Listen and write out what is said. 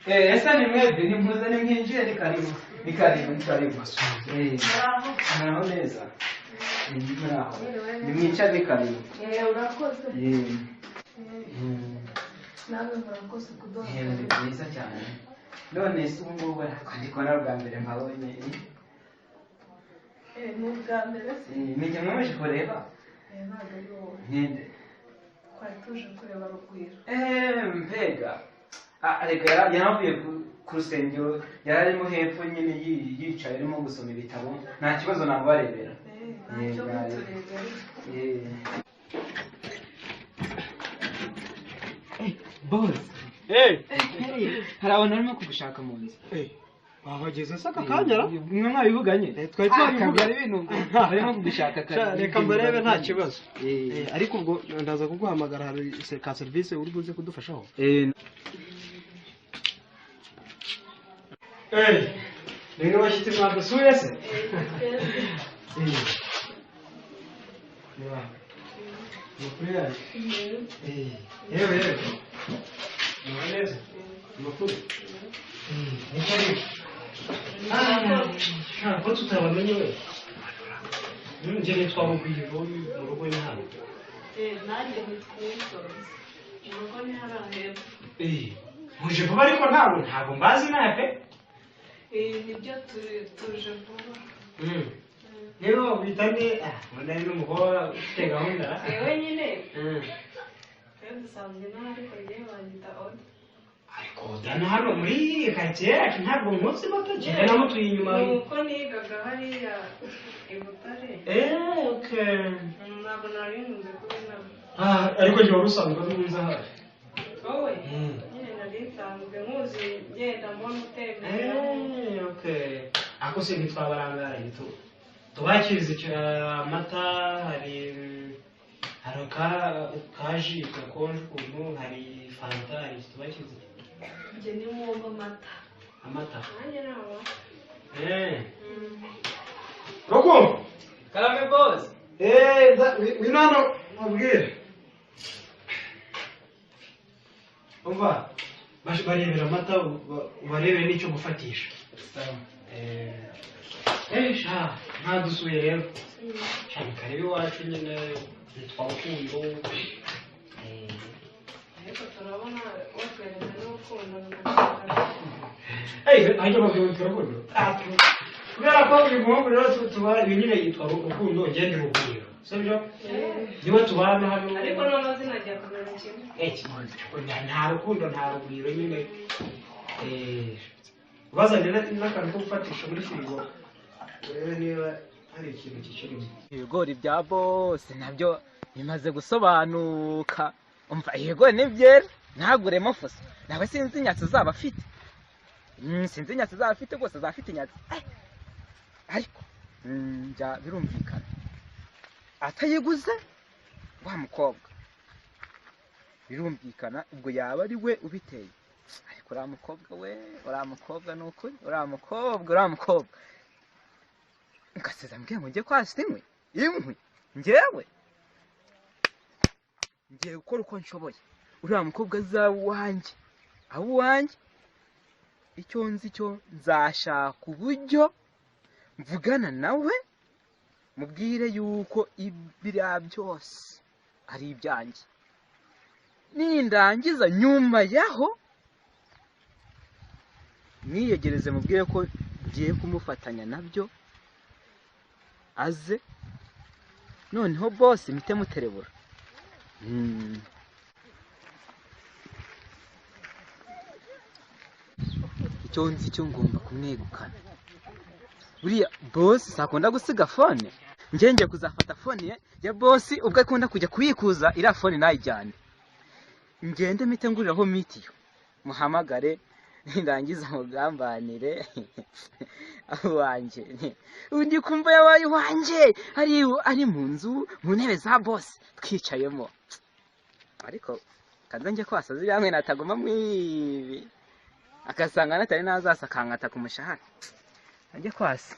Esa ni mwebwe nimuzane mwinjiye ni karibu. Ni karibu, ni karibu. Muraho neza. Muraho. Nimwicare karibu. Urakoze. Nawe murakoze kuduha. Ni byiza cyane. None se ubu ngubu ndikora bwa mbere mpabonye. Ni ubwa mbere se? Nijye mwaje kureba. Ntabwo ari wowe. Ninde? Twari tuje kureba Rugwiro. Mbega. Reka yaravuye ku rusengero yararimo hepfo nyine yicaye arimo gusoma ibitabo nta kibazo nabarebera. Ntacyo kuturebera. Boss. Hari abantu barimo kugushaka mu nzu. Wahageze se aka kanyara? Mwe mwabivuganye? Twari twabivuga ibintu barimo kugushaka kare. Reka mbarebe nta kibazo. Ariko ubwo ndaza kuguhamagara hari ka service uri buze kudufashaho. Rero washyitse mwadusuye se? Makuru yaje. Yewe. Neza. Makuru. Ni karibu. Ko tutabamenye we. Nje nitwa Rugwiro mu rugo n'ahantu. Nanjye nitwusoze. Urugo ni harahera. Muje vuba ariko ntabwo mbazi nape. Nibyo tuje vuba. Rero witane wenda ni n'umugore ufite gahunda. Yewe nyine. Rero dusanzwe n'ariko yewe wanyita Oda. Ariko dana hano muri quartier yacu ntabwo umunsi bato cyane namutuye inyuma. Nuko nigaga hariya i Butare. Okay. Ntabwo nari nkunze kubona. Ariko njye wari usanzwe nkunze ahari. Wowe? Nyine nari nsanzwe nkuzi ngenda mbona utembera. Okay. Ako se ntitwabarangara gito. Tubakirize amata hari kaji kakonje ukuntu hari fanta hari tubakirize. Njye ni mwumva amata. Amata. Nanjye nabo. Roko. Karame boss. Winano mubwire. Umva. Barebera amata ubarebe n'icyo gufatisha. Ntadusuye rero. Cyane kare iwacu nyine nitwa Rukundo. Ariko turabona watwereka n'urukundo Ajya babyumvira Rukundo. Kubera ko uyu muhungu rero tuba nyine yitwa Rukundo ngende Rugwiro. Sibyo? Niwe tubana hano. ariko noneho zinajya kumera kimwe. Nta Rukundo nta Rugwiro nyine. Bazanye n'akantu ko gufatisha muri firigo. Rero niba hari ikintu kikirimo. Ibigori bya boss nabyo bimaze gusobanuka. Umva yego nibyera ntaguremo fuso. Nawe sinzi inyatsi zaba afite. Sinzi inyatsi zaba afite rwose zafite inyatsi. Ariko njya birumvikana. Atayiguze wa mukobwa. Birumvikana ubwo yaba ari we ubiteye. Ariko uriya mukobwa n'ukuri uriya mukobwa. Nkaseza mbwiye ngo njye kwasa inkwi njyewe ngiye gukora uko nshoboye uriya mukobwa azawanjye awanjye icyo nzi cyo nzashaka uburyo mvugana nawe mubwire yuko ibiriya byose ari ibyanjye nindangiza nyuma yaho niyegereze mubwire ko ngiye kumufatanya nabyo aze noneho boss mite muterebura. Icyo nzi cyo ngomba kumwegukana. Buriya boss sakunda gusiga phone. Ngiye kuzafata phone ya boss ubwo akunda kujya kubikuza ira phone nayijyane. Ngende mite nguriraho mitiyo. Muhamagare ndangiza mugambanire wanje. Undi kumva yabaye wanje ari mu nzu mu ntebe za boss twicayemo. Ariko kanzanje kwasaza yamwe natagoma mwibi. Akasanga natari nazasa kankata ku mushahara. Ajye kwasa.